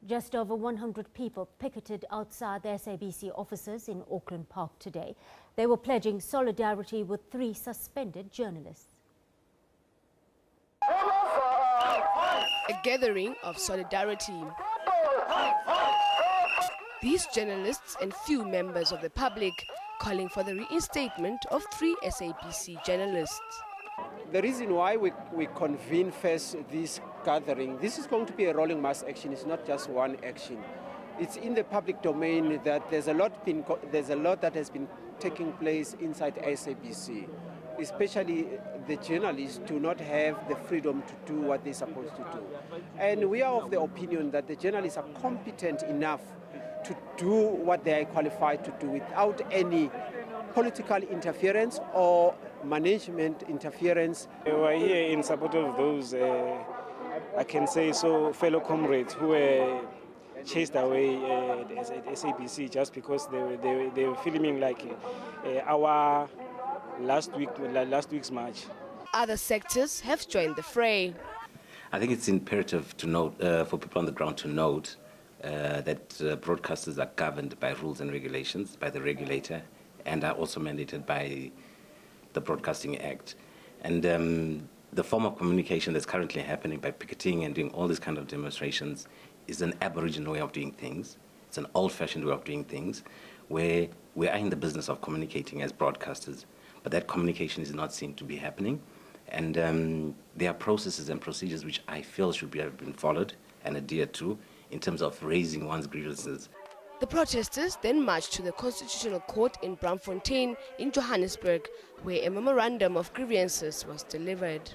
Just over 100 people picketed outside the SABC offices in Auckland Park today. They were pledging solidarity with 3 suspended journalists. A gathering of solidarity. These journalists and few members of the public calling for the reinstatement of 3 SABC journalists. The reason why we convene first this gathering, this is going to be a rolling mass action. It's not just one action. It's in the public domain that there's a lot that has been taking place inside SABC. Especially the journalists do not have the freedom to do what they're supposed to do. And we are of the opinion that the journalists are competent enough to do what they are qualified to do without any political interference or management interference. We are here in support of those, I can say so, fellow comrades who were chased away at SABC just because they were filming like our last week's march. Other sectors have joined the fray. I think it's imperative to note, for people on the ground to note that broadcasters are governed by rules and regulations, by the regulator, and are also mandated by the Broadcasting Act. And the form of communication that's currently happening by picketing and doing all these kind of demonstrations is an Aboriginal way of doing things. It's an old-fashioned way of doing things where we are in the business of communicating as broadcasters, but that communication is not seen to be happening. And there are processes and procedures which I feel should have been followed and adhered to in terms of raising one's grievances. The protesters then marched to the Constitutional Court in Braamfontein in Johannesburg, where a memorandum of grievances was delivered.